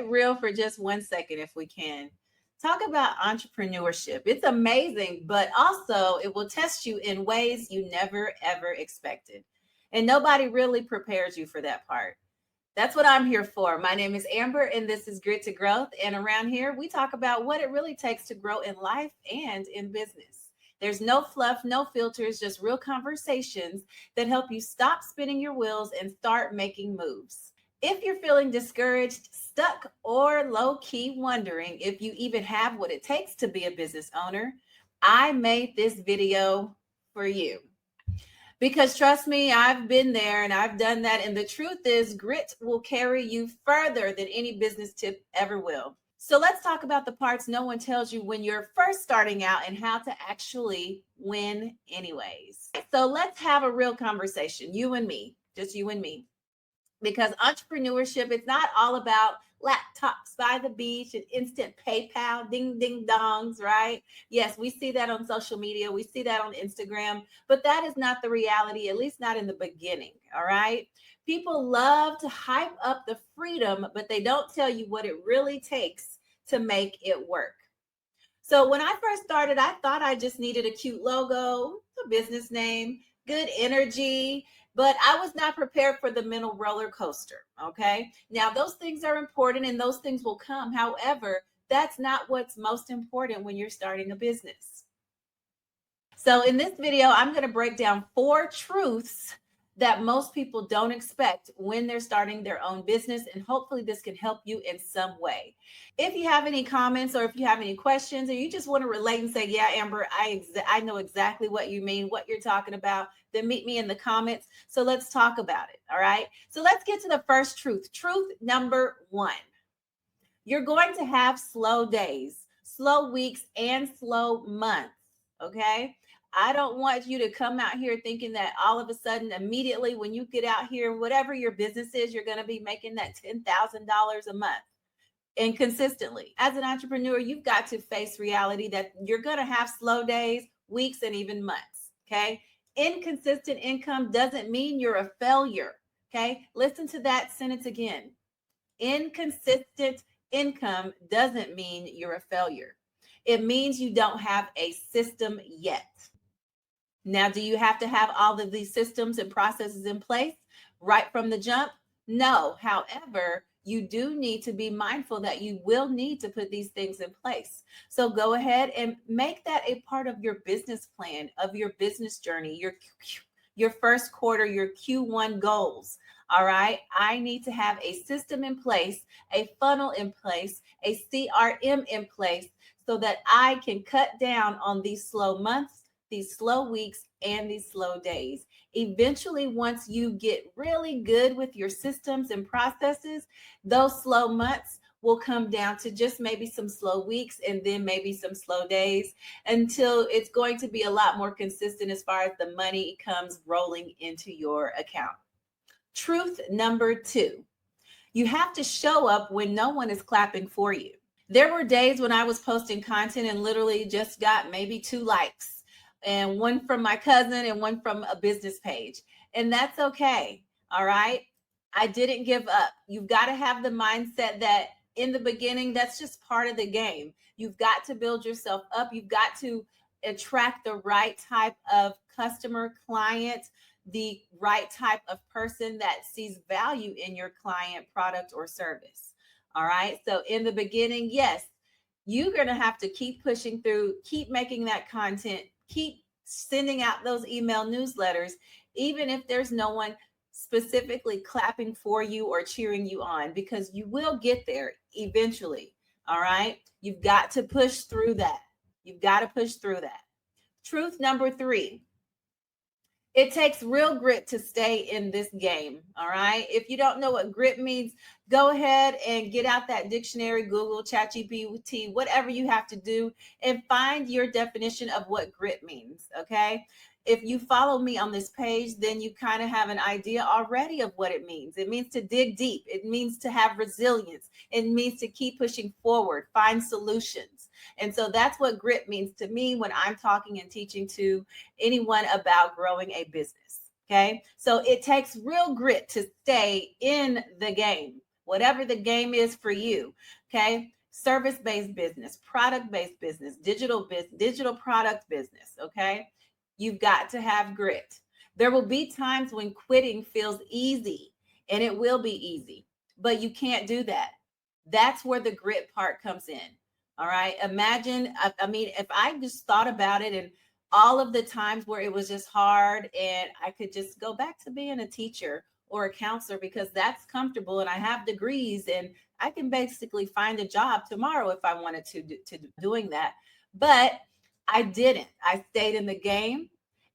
real for just 1 second if we can. Talk about entrepreneurship. It's amazing, but also it will test you in ways you never ever expected. And nobody really prepares you for that part. That's what I'm here for. My name is Amber, and this is Grit to Growth. And around here, we talk about what it really takes to grow in life and in business. There's no fluff, no filters, just real conversations that help you stop spinning your wheels and start making moves. If you're feeling discouraged, stuck, or low key wondering if you even have what it takes to be a business owner, I made this video for you. Because trust me, I've been there and I've done that. And the truth is, grit will carry you further than any business tip ever will. So let's talk about the parts no one tells you when you're first starting out and how to actually win anyways. So let's have a real conversation, you and me, just you and me. Because entrepreneurship, it's not all about laptops by the beach and instant PayPal, ding, ding, dongs, right? Yes, we see that on social media. We see that on Instagram, but that is not the reality, at least not in the beginning, all right? People love to hype up the freedom, but they don't tell you what it really takes to make it work. So when I first started, I thought I just needed a cute logo, a business name, good energy, but I was not prepared for the mental roller coaster. Okay. Now, those things are important and those things will come. However, that's not what's most important when you're starting a business. So in this video, I'm going to break down 4 truths that most people don't expect when they're starting their own business. And hopefully this can help you in some way. If you have any comments or if you have any questions or you just want to relate and say, yeah, Amber, I know exactly what you mean, what you're talking about, then meet me in the comments. So let's talk about it. All right. So let's get to the first truth. Truth number 1. You're going to have slow days, slow weeks, and slow months. Okay. I don't want you to come out here thinking that all of a sudden, immediately when you get out here, whatever your business is, you're going to be making that $10,000 a month and consistently. As an entrepreneur, you've got to face reality that you're going to have slow days, weeks, and even months. Okay. Inconsistent income doesn't mean you're a failure. Okay. Listen to that sentence again. Inconsistent income doesn't mean you're a failure. It means you don't have a system yet. Now, do you have to have all of these systems and processes in place right from the jump? No. However, you do need to be mindful that you will need to put these things in place. So go ahead and make that a part of your business plan, of your business journey, your first quarter, your Q1 goals. All right. I need to have a system in place, a funnel in place, a CRM in place so that I can cut down on these slow months, these slow weeks, and these slow days. Eventually, once you get really good with your systems and processes, those slow months will come down to just maybe some slow weeks and then maybe some slow days until it's going to be a lot more consistent as far as the money comes rolling into your account. Truth number 2, you have to show up when no one is clapping for you. There were days when I was posting content and literally just got maybe 2 likes. And one from my cousin and one from a business page. And that's okay. All right. I didn't give up. You've got to have the mindset that in the beginning, that's just part of the game. You've got to build yourself up. You've got to attract the right type of customer, client, the right type of person that sees value in your client, product, or service. All right. So in the beginning, yes, you're going to have to keep pushing through, keep making that content, keep sending out those email newsletters, even if there's no one specifically clapping for you or cheering you on, because you will get there eventually. All right. You've got to push through that. You've got to push through that. Truth number 3. It takes real grit to stay in this game. All right. If you don't know what grit means, go ahead and get out that dictionary, Google, ChatGPT, whatever you have to do, and find your definition of what grit means. Okay. If you follow me on this page, then you kind of have an idea already of what it means. It means to dig deep. It means to have resilience. It means to keep pushing forward, find solutions. And so that's what grit means to me when I'm talking and teaching to anyone about growing a business. Okay. So it takes real grit to stay in the game. whatever the game is for you. Okay. Service-based business, product-based business, digital product business. Okay. You've got to have grit. There will be times when quitting feels easy, and it will be easy, but you can't do that. That's where the grit part comes in. All right. Imagine, I mean, if I just thought about it and all of the times where it was just hard and I could just go back to being a teacher or a counselor because that's comfortable and I have degrees and I can basically find a job tomorrow if I wanted to doing that. But I didn't. I stayed in the game,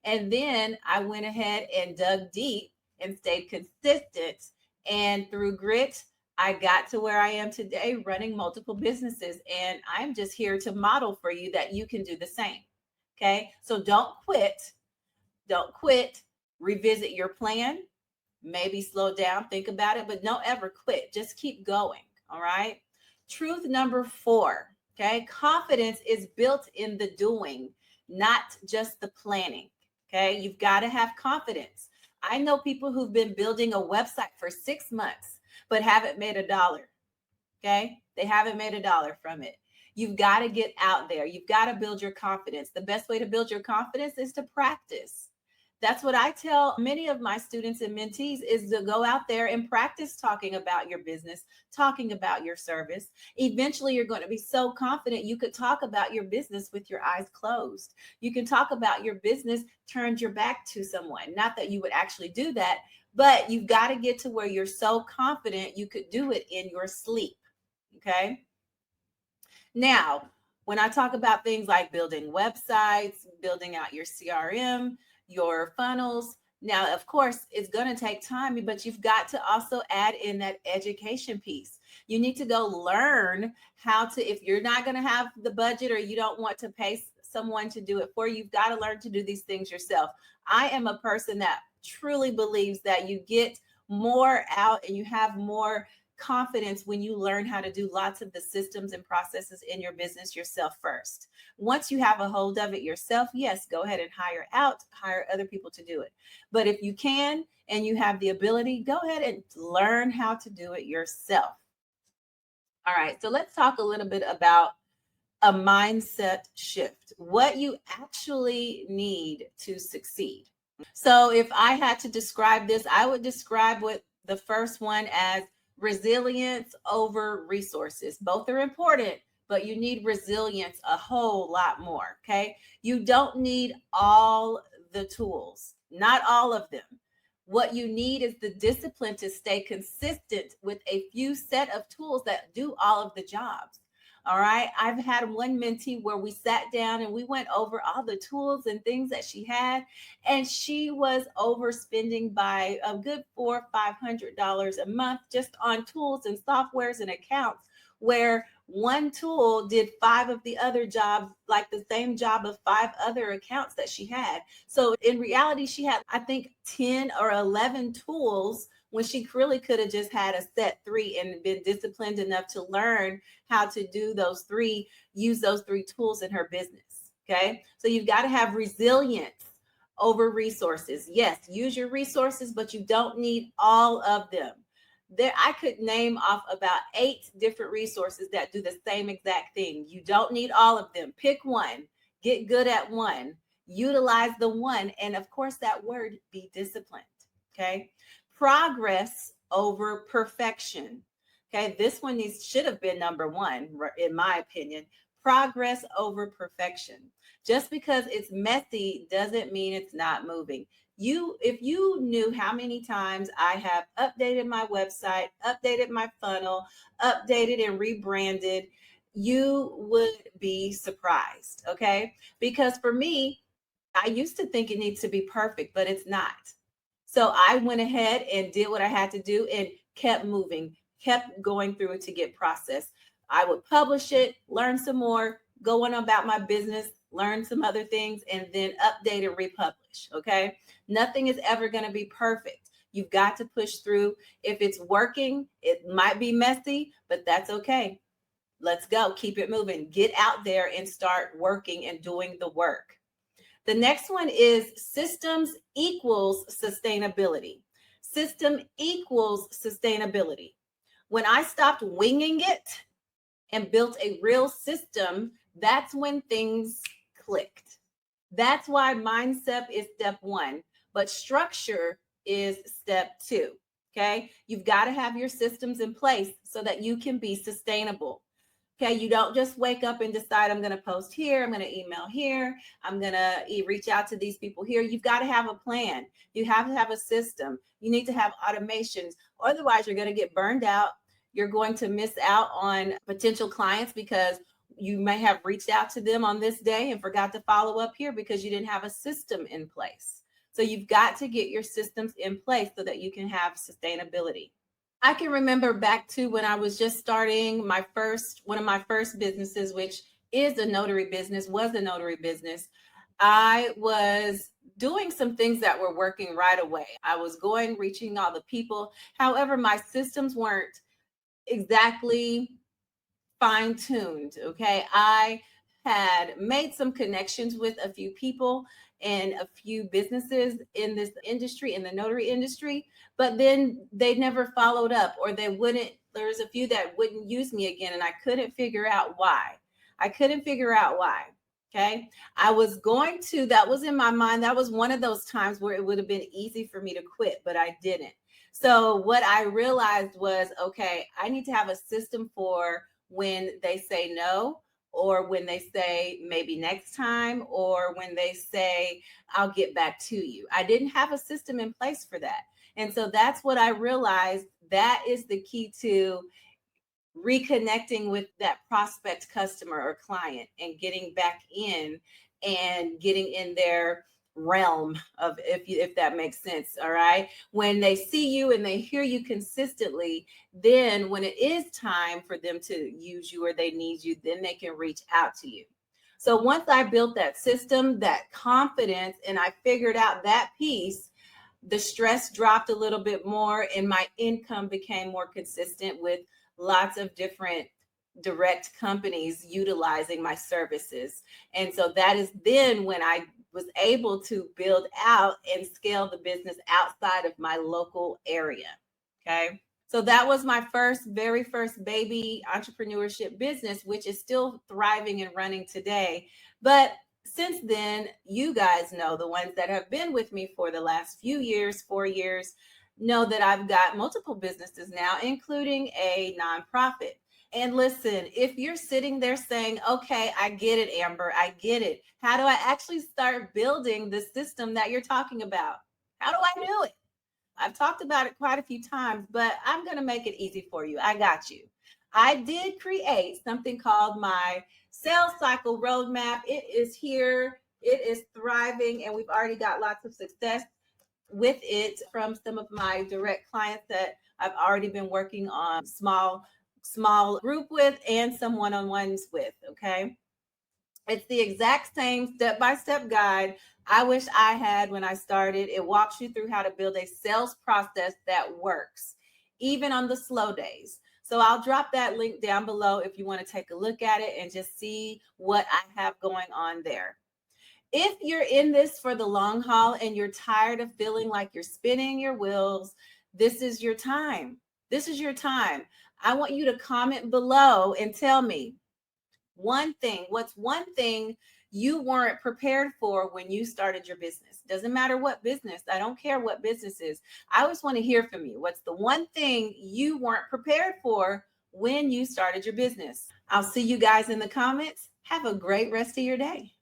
and then I went ahead and dug deep and stayed consistent, and through grit I got to where I am today running multiple businesses, and I'm just here to model for you that you can do the same. Okay? So don't quit. Don't quit. Revisit your plan, maybe slow down, think about it, but don't ever quit. Just keep going. All right. Truth number 4. Okay. Confidence is built in the doing, not just the planning. Okay. You've got to have confidence. I know people who've been building a website for 6 months, but haven't made a dollar. Okay. They haven't made a dollar from it. You've got to get out there. You've got to build your confidence. The best way to build your confidence is to practice. That's what I tell many of my students and mentees is to go out there and practice talking about your business, talking about your service. Eventually, you're going to be so confident you could talk about your business with your eyes closed. You can talk about your business turned your back to someone. Not that you would actually do that, but you've got to get to where you're so confident you could do it in your sleep. Okay. Now, when I talk about things like building websites, building out your CRM, your funnels, now, of course, it's going to take time, but you've got to also add in that education piece. You need to go learn how to, if you're not going to have the budget or you don't want to pay someone to do it for you, you've got to learn to do these things yourself. I am a person that truly believes that you get more out and you have more confidence when you learn how to do lots of the systems and processes in your business yourself first. Once you have a hold of it yourself, yes, go ahead and hire other people to do it. But if you can and you have the ability, go ahead and learn how to do it yourself. All right, so let's talk a little bit about a mindset shift, what you actually need to succeed. So if I had to describe this, I would describe what the first one as resilience over resources. Both are important, but you need resilience a whole lot more. Okay. You don't need all the tools, not all of them. What you need is the discipline to stay consistent with a few set of tools that do all of the jobs. All right. I've had one mentee where we sat down and we went over all the tools and things that she had, and she was overspending by a good $400-500 a month just on tools and softwares and accounts, where one tool did 5 of the other jobs, like the same job of 5 other accounts that she had. So in reality, she had, I think, 10 or 11 tools when she really could have just had a set 3 and been disciplined enough to learn how to do those 3, use those 3 tools in her business. Okay. So you've got to have resilience over resources. Yes, use your resources, but you don't need all of them. There, I could name off about 8 different resources that do the same exact thing. You don't need all of them. Pick one, get good at one, utilize the one, and of course, that word, be disciplined. Okay. Progress over perfection. Okay. This one should have been number 1, in my opinion. Progress over perfection. Just because it's messy doesn't mean it's not moving. If you knew how many times I have updated my website, updated my funnel, updated and rebranded, you would be surprised. Okay. Because for me, I used to think it needs to be perfect, but it's not. So I went ahead and did what I had to do and kept moving, kept going through it to get processed. I would publish it, learn some more, go on about my business, learn some other things, and then update and republish. Okay. Nothing is ever going to be perfect. You've got to push through. If it's working, it might be messy, but that's okay. Let's go. Keep it moving. Get out there and start working and doing the work. The next one is systems equals sustainability. System equals sustainability. When I stopped winging it and built a real system, that's when things clicked. That's why mindset is step one, but structure is step two. Okay. You've got to have your systems in place so that you can be sustainable. Okay. You don't just wake up and decide, I'm going to post here, I'm going to email here, I'm going to reach out to these people here. You've got to have a plan. You have to have a system. You need to have automations. Otherwise, you're going to get burned out. You're going to miss out on potential clients because you may have reached out to them on this day and forgot to follow up here because you didn't have a system in place. So you've got to get your systems in place so that you can have sustainability. I can remember back to when I was just starting one of my first businesses, which is a notary business, was a notary business. I was doing some things that were working right away. I was reaching all the people. However, my systems weren't exactly fine-tuned. Okay. I had made some connections with a few people and a few businesses in this industry, in the notary industry, but then they never followed up, or there's a few that wouldn't use me again. And I couldn't figure out why. Okay. That was in my mind. That was one of those times where it would have been easy for me to quit, but I didn't. So what I realized was, okay, I need to have a system for when they say no, or when they say maybe next time, or when they say I'll get back to you. I didn't have a system in place for that. And so that's what I realized, that is the key to reconnecting with that prospect customer or client and getting back in and getting in their realm of, if that makes sense. All right. When they see you and they hear you consistently, then when it is time for them to use you or they need you, then they can reach out to you. So once I built that system, that confidence, and I figured out that piece, the stress dropped a little bit more and my income became more consistent with lots of different direct companies utilizing my services. And so that is then when I was able to build out and scale the business outside of my local area. Okay. So that was my very first baby entrepreneurship business, which is still thriving and running today. But since then, you guys know, the ones that have been with me for the last few years, 4 years, know that I've got multiple businesses now, including a nonprofit. And listen, if you're sitting there saying, okay, I get it, Amber, I get it. How do I actually start building the system that you're talking about? How do I do it? I've talked about it quite a few times, but I'm going to make it easy for you. I got you. I did create something called my sales cycle roadmap. It is here. It is thriving, and we've already got lots of success with it from some of my direct clients that I've already been working on small group with and some one-on-ones with. Okay. It's the exact same step-by-step guide I wish I had when I started. It walks you through how to build a sales process that works, even on the slow days. So I'll drop that link down below if you want to take a look at it and just see what I have going on there. If you're in this for the long haul and you're tired of feeling like you're spinning your wheels, this is your time. This is your time. I want you to comment below and tell me what's one thing you weren't prepared for when you started your business? Doesn't matter what business. I don't care what business is. I always want to hear from you. What's the one thing you weren't prepared for when you started your business? I'll see you guys in the comments. Have a great rest of your day.